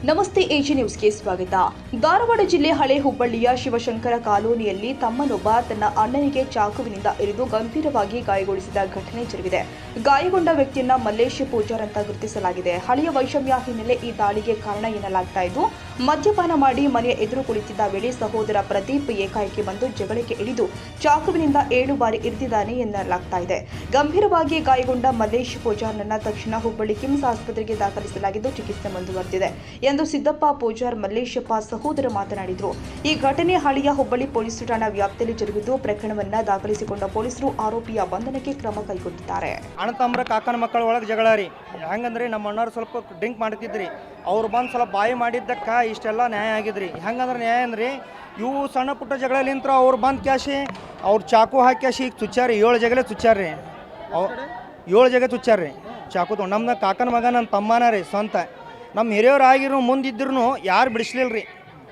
ನಮಸ್ತೆ ಎಜಿ ನ್ಯೂಸ್ಗೆ ಸ್ವಾಗತ. ಧಾರವಾಡ ಜಿಲ್ಲೆ ಹಳೆ ಹುಬ್ಬಳ್ಳಿಯ ಶಿವಶಂಕರ ಕಾಲೋನಿಯಲ್ಲಿ ತಮ್ಮನೊಬ್ಬ ತನ್ನ ಅಣ್ಣನಿಗೆ ಚಾಕುವಿನಿಂದ ಇರಿದು ಗಂಭೀರವಾಗಿ ಗಾಯಗೊಳಿಸಿದ ಘಟನೆ ಜರುಗಿದೆ. ಗಾಯಗೊಂಡ ವ್ಯಕ್ತಿಯನ್ನ ಮಲ್ಲೇಶ್ ಪೂಜಾರ್ ಅಂತ ಗುರುತಿಸಲಾಗಿದೆ. ಹಳೆಯ ವೈಷಮ್ಯ ಹಿನ್ನೆಲೆ ಈ ದಾಳಿಗೆ ಕಾರಣ ಎನ್ನಲಾಗ್ತಾ ಇದ್ದು, ಮದ್ಯಪಾನ ಮಾಡಿ ಮನೆಯ ಎದುರು ಕುಳಿತಿದ್ದ ವೇಳೆ ಸಹೋದರ ಪ್ರದೀಪ್ ಏಕಾಏಕಿ ಬಂದು ಜಗಳಕ್ಕೆ ಇಳಿದು ಚಾಕುವಿನಿಂದ 7 ಬಾರಿ ಇರಿದಿದ್ದಾನೆ ಎನ್ನಲಾಗ್ತಾ ಇದೆ. ಗಂಭೀರವಾಗಿ ಗಾಯಗೊಂಡ ಮಲ್ಲೇಶ್ ಪೂಜಾರ್ನನ್ನ ತಕ್ಷಣ ಹುಬ್ಬಳ್ಳಿ ಕಿಮ್ಸ್ ಆಸ್ಪತ್ರೆಗೆ ದಾಖಲಿಸಲಾಗಿದ್ದು ಚಿಕಿತ್ಸೆ ಮುಂದುವರೆದಿದೆ ಎಂದು ಸಿದ್ದಪ್ಪ ಪೂಜಾರ್ ಮಲ್ಲೇಶಪ್ಪ ಸಹೋದರ ಮಾತನಾಡಿದರು. ಈ ಘಟನೆ ಹಳೆಯ ಹುಬ್ಬಳ್ಳಿ ಪೊಲೀಸ್ ಠಾಣಾ ವ್ಯಾಪ್ತಿಯಲ್ಲಿ ಜರುಗಿದ್ದು, ಪ್ರಕರಣವನ್ನ ದಾಖಲಿಸಿಕೊಂಡ ಪೊಲೀಸರು ಆರೋಪಿಯ ಬಂಧನಕ್ಕೆ ಕ್ರಮ ಕೈಗೊಂಡಿದ್ದಾರೆ. ಅಣ್ಣ ತಮ್ಮರ ಕಾಕನ ಮಕ್ಕಳ ಒಳಗೆ ಜಗಳ ರೀ. ಹೆಂಗಂದ್ರೆ ನಮ್ಮ ಅಣ್ಣವ್ರು ಸ್ವಲ್ಪ ಡ್ರಿಂಕ್ ಮಾಡ್ತಿದ್ರಿ, ಅವ್ರು ಬಂದು ಸ್ವಲ್ಪ ಬಾಯಿ ಮಾಡಿದ್ದಕ್ಕ ಇಷ್ಟೆಲ್ಲ ನ್ಯಾಯ ಆಗಿದ್ರಿ. ಹೆಂಗಂದ್ರೆ ನ್ಯಾಯ ಅಂದ್ರೆ ಇವು ಸಣ್ಣ ಪುಟ್ಟ ಜಗಳಲಿಂತ್ರ ಅವ್ರು ಬಂದು ಕ್ಯಾಶಿ ಅವ್ರು ಚಾಕು ಹಾಕಿ ಕ್ಯಾಶಿ ಈಗ ಚುಚ್ಚಾರಿ 7 ಜಗಲೇ ಚುಚ್ಚಾರ್ರಿ. 7 ಜಗ ಚುಚ್ಚಾರ್ರಿ ಚಾಕು. ನಮ್ಮ ಕಾಕನ ಮಗ ನನ್ನ ತಮ್ಮನ ರೀ ಸ್ವಂತ. ನಮ್ಮ ಹಿರಿಯವ್ರು ಆಗಿರೋ ಮುಂದಿದ್ರು ಯಾರು ಬಿಡಿಸ್ಲಿಲ್ಲ ರೀ.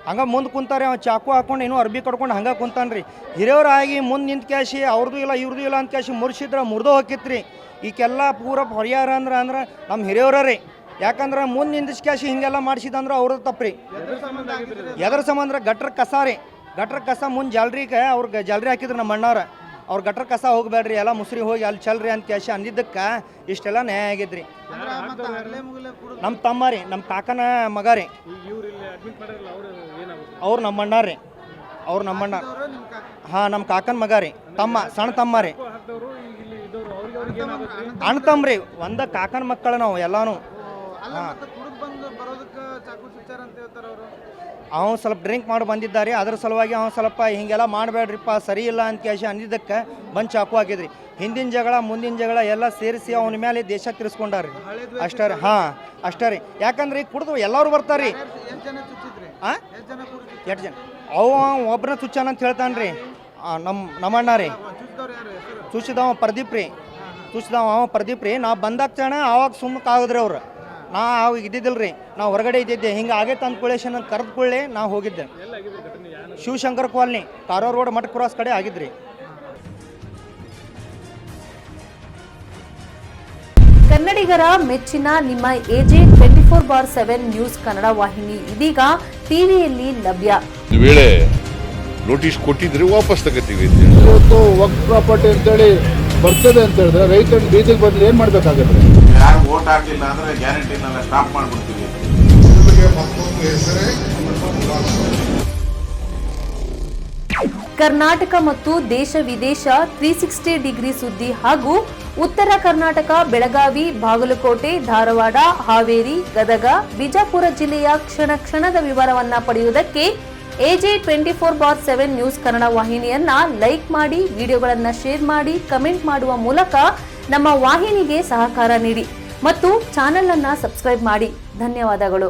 ಹಂಗೆ ಮುಂದೆ ಕುಂತಾರೆ, ಅವ್ನು ಚಾಕು ಹಾಕೊಂಡು ಇನ್ನೂ ಅರ್ಬಿ ಕಟ್ಕೊಂಡು ಹಂಗೆ ಕುಂತಾನೆ ರೀ. ಹಿರಿಯವ್ರು ಆಗಿ ಮುಂದೆ ನಿಂತು ಕ್ಯಾಶಿ ಅವ್ರದ್ದು ಇಲ್ಲ ಇವ್ರದ್ದು ಇಲ್ಲ ಅಂತ ಕ್ಯಾಶಿ ಮುರ್ಸಿದ್ರೆ ಮುರಿದು ಹೋಗಿತ್ತು ರೀ. ಈಗೆಲ್ಲ ಪೂರ ಪರಿಹಾರ ಅಂದ್ರೆ ನಮ್ಮ ಹಿರಿಯವ್ರ ರೀ. ಯಾಕಂದ್ರೆ ಮುಂದೆ ನಿಂದಿಸ್ ಕ್ಯಾಶಿ ಹಿಂಗೆಲ್ಲ ಮಾಡಿಸಿದಂದ್ರೆ ಅವ್ರದ್ದು ತಪ್ಪು ರೀ. ಎದ್ರ ಸಂಬಂಧ ಗಟ್ರ ಕಸ ರೀ. ಗಟ್ರ ಕಸ ಮುಂದೆ ಜಾಲ್ರಿಗೆ ಅವ್ರಿಗೆ ಜಾಲ್ರಿ ಹಾಕಿದ್ರು ನಮ್ಮ ಅಣ್ಣವ್ರ. ಅವ್ರು ಗಟ್ರ ಕಸ ಹೋಗ್ಬೇಡ್ರಿ, ಎಲ್ಲ ಮುಸ್ರಿ ಹೋಗಿ ಅಲ್ಲಿ ಚಲ್ರಿ ಅಂತ ಕ್ಯಾಶಿ ಅಂದಿದ್ದಕ್ಕೆ ಇಷ್ಟೆಲ್ಲ ನ್ಯಾಯ ಆಗಿದ್ರಿ. ನಮ್ಮ ತಮ್ಮ ರೀ, ನಮ್ಮ ಕಾಕನ ಮಗ ರೀ. ಅವ್ರು ನಮ್ಮ ಅಣ್ಣ ರೀ. ಅವ್ರು ನಮ್ಮ ಅಣ್ಣ. ಹಾಂ, ನಮ್ಮ ಕಾಕನ ಮಗ ರೀ. ತಮ್ಮ, ಸಣ್ಣ ತಮ್ಮ ರೀ. ಅಣ್ಣ ತಮ್ಮ ರೀ. ಒಂದ ಕಾಕನ ಮಕ್ಕಳು ನಾವು ಎಲ್ಲಾನು. ಅವ್ನು ಸ್ವಲ್ಪ ಡ್ರಿಂಕ್ ಮಾಡಿ ಬಂದಿದ್ದಾರೆ. ಅದ್ರ ಸಲುವಾಗಿ ಅವ್ನು ಸ್ವಲ್ಪ ಹಿಂಗೆಲ್ಲ ಮಾಡಬೇಡ್ರಿಪ್ಪ, ಸರಿ ಇಲ್ಲ ಅಂತ ಕ್ಯಾಶಿ ಅಂದಿದ್ದಕ್ಕೆ ಬಂದು ಚಾಕು ಹಾಕಿದ್ರಿ. ಹಿಂದಿನ ಜಗಳ ಮುಂದಿನ ಜಗಳ ಎಲ್ಲ ಸೇರಿಸಿ ಅವನ ಮೇಲೆ ದೇಶ ತಿರ್ಸ್ಕೊಂಡಾರ್ರಿ. ಅಷ್ಟೇ ರೀ. ಹಾಂ, ಅಷ್ಟೇ ರೀ. ಯಾಕಂದ್ರೆ ಈಗ ಕುಡಿದು ಎಲ್ಲರೂ ಬರ್ತಾರೆ ರೀ. ಹಾಂ, 8 ಜನ. ಅವ ಒಬ್ಬನ ಚುಚ್ಚಾನ ಅಂತ ಹೇಳ್ತಾನೆ ರೀ. ನಮ್ಮ ಅಣ್ಣ ರೀ. ಚುಚ್ಚಿದವ ಪ್ರದೀಪ್ ರೀ. ಅವ ಪ್ರದೀಪ್ ರೀ. ನಾವು ಬಂದಾಗ್ತಾನೆ ಆವಾಗ ಸುಮ್ಮನೆ ಆಗೋದ್ರಿ ಅವ್ರು. ನಾ ಅವಾಗ ಇದ್ದಿದ್ದಿಲ್ಲ ರೀ, ನಾವು ಹೊರಗಡೆ ಇದ್ದಿದ್ದೆ. ಹಿಂಗೆ ಆಗೈತೆ ಅಂದ್ಕೊಳ್ಳಿ ಕರೆದುಕೊಳ್ಳಿ ನಾವು ಹೋಗಿದ್ದೆ. ಶಿವಶಂಕರ ಕಾಲನಿ, ಕಾರವಾರ ರೋಡ್ ಮಠ ಕ್ರಾಸ್ ಕಡೆ ಆಗಿದ್ರಿ. ಕನ್ನಡಿಗರ ಮೆಚ್ಚಿನ ನಿಮ್ಮ ಎಜೆ 24/7 ನ್ಯೂಸ್ ಕನ್ನಡ ವಾಹಿನಿ ಇದೀಗ ಟಿವಿಯಲ್ಲಿ ಲಭ್ಯ. ವೇಳೆ ನೋಟಿಸ್ ಕೊಟ್ಟಿದ್ರೆ ವಾಪಸ್ ತಗೋತೀವಿ. ಇವತ್ತು ವಕ್ಫ್ ಪ್ರಾಪರ್ಟಿ ಅಂತೇಳಿ ಬರ್ತದೆ ಅಂತ ಹೇಳಿದ್ರೆ ರೈತರು ಬೀದಿಗೆ ಬದಲು ಏನು ಮಾಡಬೇಕಾಗುತ್ತೆ? ಯಾರು ವೋಟ್ ಹಾಕಿಲ್ಲ ಅಂದ್ರೆ ಗ್ಯಾರಂಟಿನೆಲ್ಲ ಸ್ಟಾಪ್ ಮಾಡ್ಬಿಡ್ತೀವಿ. ಕರ್ನಾಟಕ ಮತ್ತು ದೇಶ ವಿದೇಶ 360 ಡಿಗ್ರಿ ಸುದ್ದಿ ಹಾಗೂ ಉತ್ತರ ಕರ್ನಾಟಕ, ಬೆಳಗಾವಿ, ಬಾಗಲಕೋಟೆ, ಧಾರವಾಡ, ಹಾವೇರಿ, ಗದಗ, ಬಿಜಾಪುರ ಜಿಲ್ಲೆಯ ಕ್ಷಣ ಕ್ಷಣದ ವಿವರವನ್ನ ಪಡೆಯುವುದಕ್ಕೆ ಎಜೆ 24/7 ನ್ಯೂಸ್ ಕನ್ನಡ ವಾಹಿನಿಯನ್ನ ಲೈಕ್ ಮಾಡಿ, ವಿಡಿಯೋಗಳನ್ನ ಶೇರ್ ಮಾಡಿ, ಕಮೆಂಟ್ ಮಾಡುವ ಮೂಲಕ ನಮ್ಮ ವಾಹಿನಿಗೆ ಸಹಕಾರ ನೀಡಿ ಮತ್ತು ಚಾನೆಲ್ ಅನ್ನ ಸಬ್ಸ್ಕ್ರೈಬ್ ಮಾಡಿ. ಧನ್ಯವಾದಗಳು.